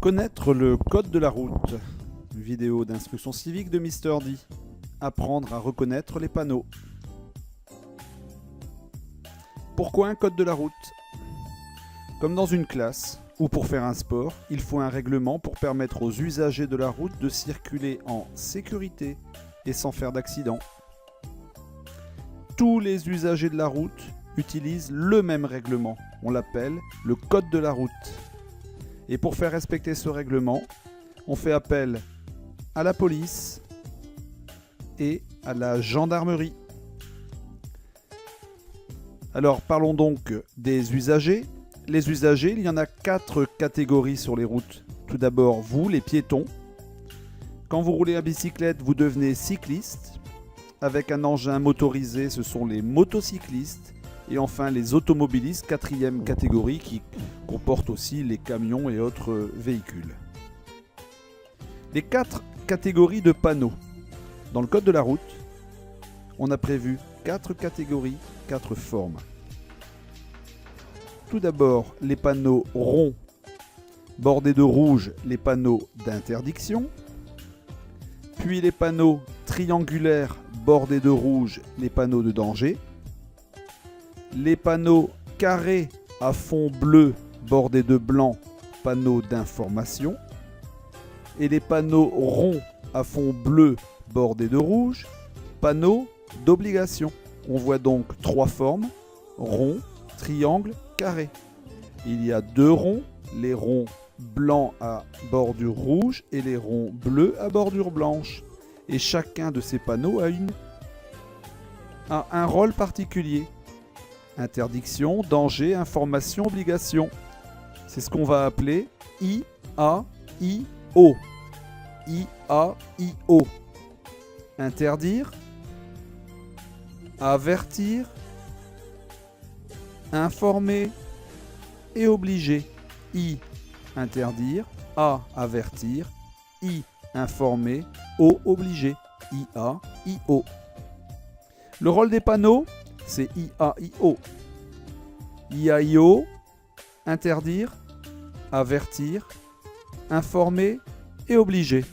Connaître le code de la route. Vidéo d'instruction civique de Mr D. Apprendre à reconnaître les panneaux. Pourquoi un code de la route? Comme dans une classe ou pour faire un sport, il faut un règlement pour permettre aux usagers de la route de circuler en sécurité et sans faire d'accident. Tous les usagers de la route utilisent le même règlement. On l'appelle le code de la route. Et pour faire respecter ce règlement, on fait appel à la police et à la gendarmerie. Alors parlons donc des usagers. Les usagers, il y en a 4 catégories sur les routes. Tout d'abord, vous, les piétons. Quand vous roulez à bicyclette, vous devenez cycliste. Avec un engin motorisé, ce sont les motocyclistes. Et enfin, les automobilistes, 4e catégorie, qui comporte aussi les camions et autres véhicules. Les 4 catégories de panneaux. Dans le code de la route, on a prévu 4 catégories, 4 formes. Tout d'abord, les panneaux ronds, bordés de rouge, les panneaux d'interdiction. Puis les panneaux triangulaires, bordés de rouge, les panneaux de danger. Les panneaux carrés à fond bleu, bordés de blanc, panneaux d'information. Et les panneaux ronds à fond bleu, bordés de rouge, panneaux d'obligation. On voit donc 3 formes, rond, triangle, carré. Il y a 2 ronds, les ronds blancs à bordure rouge et les ronds bleus à bordure blanche. Et chacun de ces panneaux a un rôle particulier. Interdiction, danger, information, obligation. C'est ce qu'on va appeler I-A-I-O. I-A-I-O. Interdire, avertir, informer et obliger. I, interdire. A, avertir. I, informer. O, obliger. I-A, I-O. Le rôle des panneaux, c'est I-A-I-O. I-A-I-O, interdire, avertir, informer et obliger.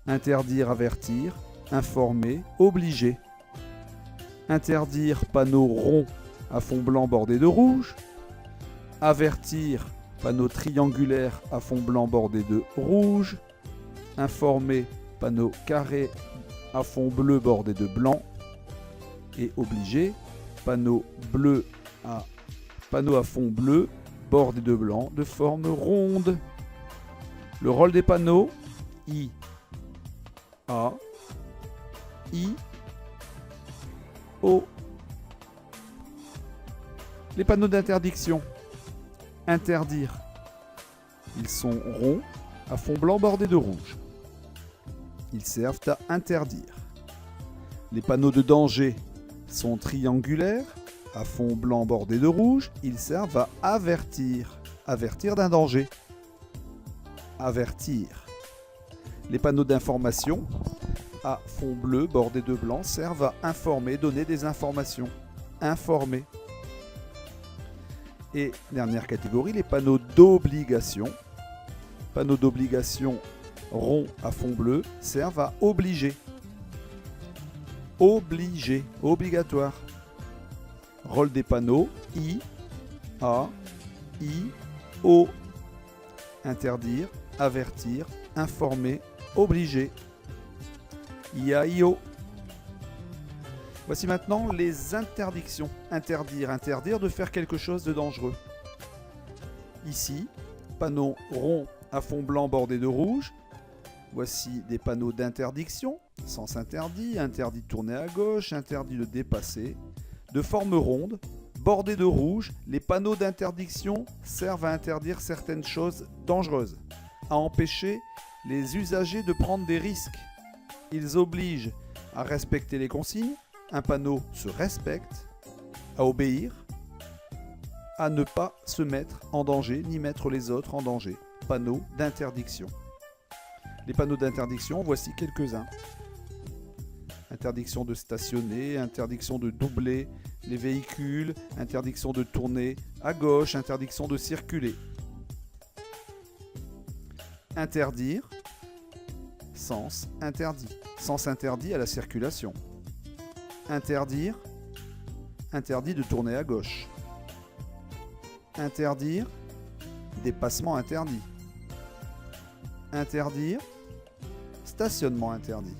Interdire, avertir, informer, obliger. Interdire, panneau rond à fond blanc bordé de rouge. Avertir, panneau triangulaire à fond blanc bordé de rouge. Informer, panneau carré à fond bleu bordé de blanc. Et obliger, panneau à fond bleu bordé de blanc de forme ronde. Le rôle des panneaux, I, A, I, O. Les panneaux d'interdiction. Interdire. Ils sont ronds à fond blanc bordé de rouge. Ils servent à interdire. Les panneaux de danger sont triangulaires à fond blanc bordé de rouge. Ils servent à avertir. Avertir d'un danger. Avertir. Les panneaux d'information à fond bleu bordé de blanc servent à informer, donner des informations. Informer. Et dernière catégorie, les panneaux d'obligation. Panneaux d'obligation ronds à fond bleu servent à obliger. Obliger, obligatoire. Rôle des panneaux, I, A, I, O. Interdire, avertir, informer, obliger. I-A-I-O. Voici maintenant les interdictions. Interdire, interdire de faire quelque chose de dangereux. Ici, panneau rond à fond blanc bordé de rouge. Voici des panneaux d'interdiction. Sens interdit, interdit de tourner à gauche, interdit de dépasser. De forme ronde, bordée de rouge, les panneaux d'interdiction servent à interdire certaines choses dangereuses, à empêcher les usagers de prendre des risques. Ils obligent à respecter les consignes. Un panneau se respecte, à obéir, à ne pas se mettre en danger ni mettre les autres en danger. Panneaux d'interdiction. Les panneaux d'interdiction, voici quelques-uns. Interdiction de stationner, interdiction de doubler les véhicules, interdiction de tourner à gauche, interdiction de circuler. Interdire. Sens interdit. Sens interdit à la circulation. Interdire. Interdit de tourner à gauche. Interdire. Dépassement interdit. Interdire. Stationnement interdit.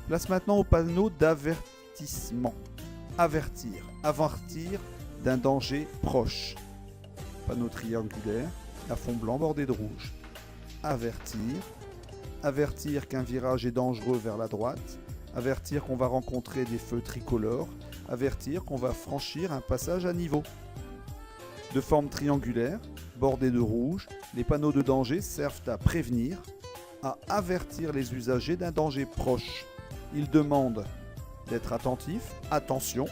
Place maintenant au panneau d'avertissement. Avertir. Avertir d'un danger proche. Panneau triangulaire, à fond blanc bordé de rouge. Avertir. Avertir qu'un virage est dangereux vers la droite. Avertir qu'on va rencontrer des feux tricolores. Avertir qu'on va franchir un passage à niveau. De forme triangulaire, bordé de rouge, les panneaux de danger servent à prévenir, à avertir les usagers d'un danger proche. Ils demandent d'être attentif, attention,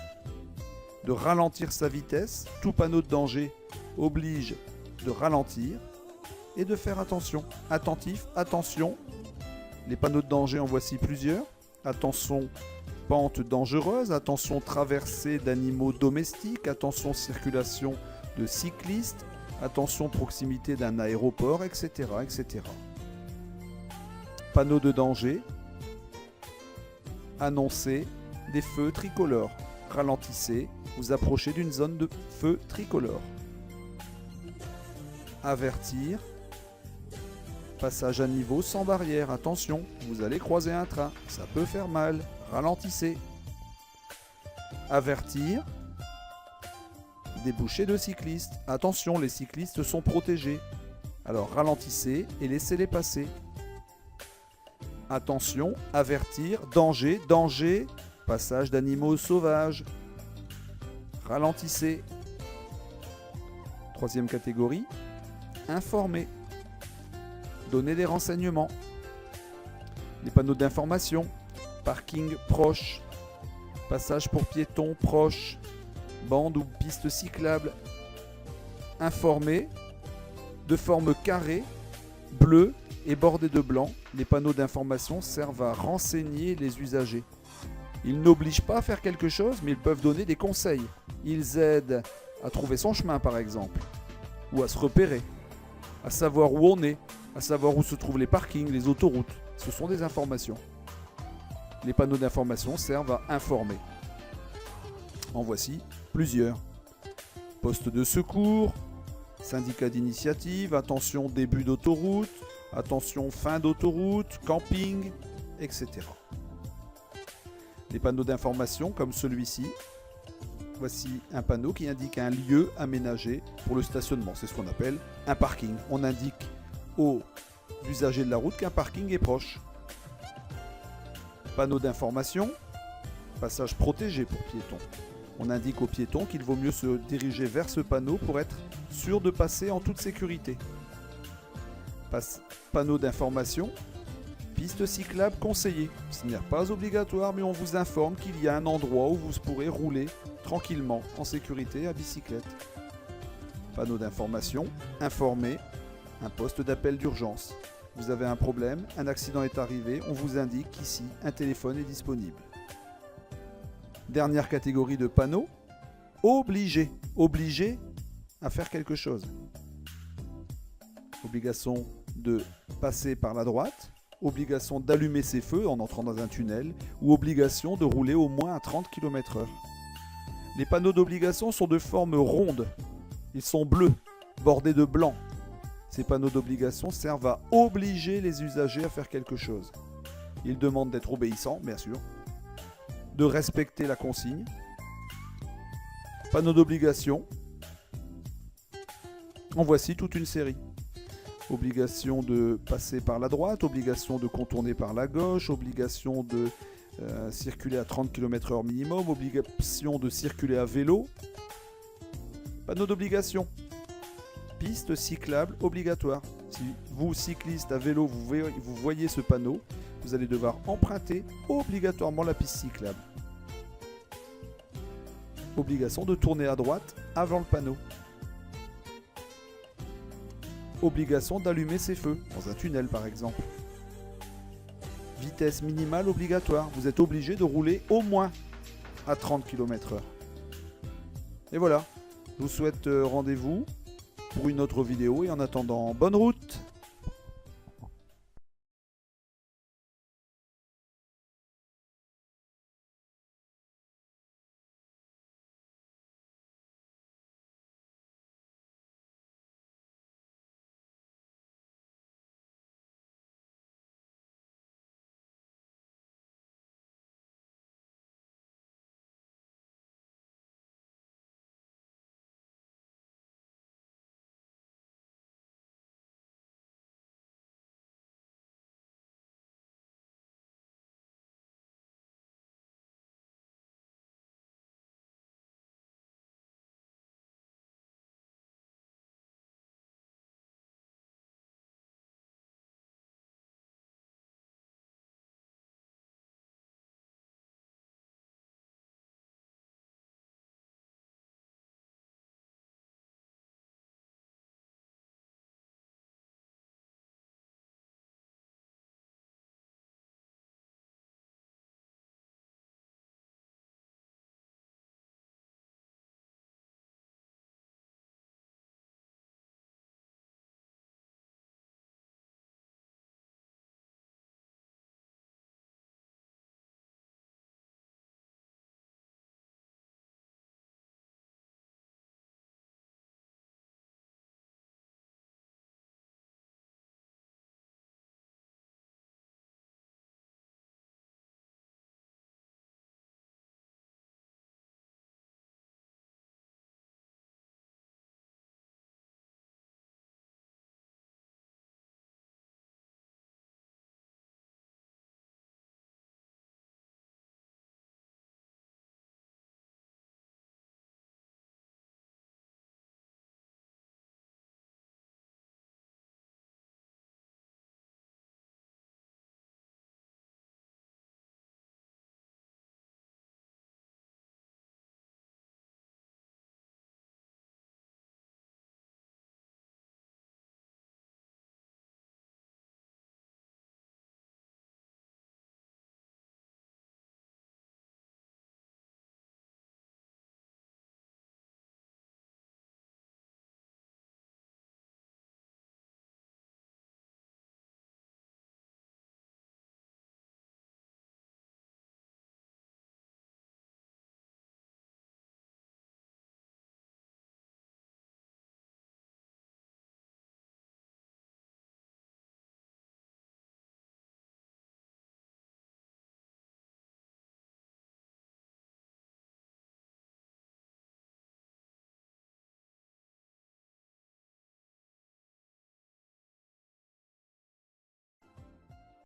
de ralentir sa vitesse. Tout panneau de danger oblige de ralentir et de faire attention. Attentif, attention. Les panneaux de danger, en voici plusieurs. Attention, pente dangereuse. Attention, traversée d'animaux domestiques. Attention, circulation de cyclistes. Attention, proximité d'un aéroport, etc., etc. Panneaux de danger. Annoncez des feux tricolores. Ralentissez, vous approchez d'une zone de feu tricolore. Avertir. Passage à niveau sans barrière. Attention, vous allez croiser un train. Ça peut faire mal. Ralentissez. Avertir. Débouchés de cyclistes. Attention, les cyclistes sont protégés. Alors ralentissez et laissez-les passer. Attention, avertir, danger, danger, passage d'animaux sauvages. Ralentissez. Troisième catégorie, informer. Donner des renseignements. Les panneaux d'information, parking proche, passage pour piétons proche, bande ou piste cyclable. Informer, de forme carrée, bleue et bordée de blanc, les panneaux d'information servent à renseigner les usagers. Ils n'obligent pas à faire quelque chose, mais ils peuvent donner des conseils. Ils aident à trouver son chemin, par exemple, ou à se repérer, à savoir où on est, à savoir où se trouvent les parkings, les autoroutes. Ce sont des informations. Les panneaux d'information servent à informer. En voici plusieurs. Poste de secours, syndicat d'initiative, attention début d'autoroute, attention fin d'autoroute, camping, etc. Les panneaux d'information comme celui-ci. Voici un panneau qui indique un lieu aménagé pour le stationnement. C'est ce qu'on appelle un parking. On indique aux usagers de la route qu'un parking est proche. Panneau d'information, passage protégé pour piétons. On indique aux piétons qu'il vaut mieux se diriger vers ce panneau pour être sûr de passer en toute sécurité. Panneau d'information, piste cyclable conseillée. Ce n'est pas obligatoire, mais on vous informe qu'il y a un endroit où vous pourrez rouler tranquillement, en sécurité, à bicyclette. Panneau d'information, informer, un poste d'appel d'urgence. Vous avez un problème, un accident est arrivé, on vous indique qu'ici, un téléphone est disponible. Dernière catégorie de panneaux, obligé. Obligé à faire quelque chose. Obligation de passer par la droite, obligation d'allumer ses feux en entrant dans un tunnel, ou obligation de rouler au moins à 30 km/h. Les panneaux d'obligation sont de forme ronde. Ils sont bleus, bordés de blanc. Ces panneaux d'obligation servent à obliger les usagers à faire quelque chose. Ils demandent d'être obéissants, bien sûr, de respecter la consigne. Panneaux d'obligation. En voici toute une série. Obligation de passer par la droite, obligation de contourner par la gauche, obligation de circuler à 30 km/h minimum, obligation de circuler à vélo. Panneau d'obligation. Piste cyclable obligatoire. Si vous, cycliste à vélo, vous voyez ce panneau, vous allez devoir emprunter obligatoirement la piste cyclable. Obligation de tourner à droite avant le panneau. Obligation d'allumer ses feux, dans un tunnel par exemple. Vitesse minimale obligatoire, vous êtes obligé de rouler au moins à 30 km/h. Et voilà, je vous souhaite rendez-vous pour une autre vidéo et en attendant, bonne route!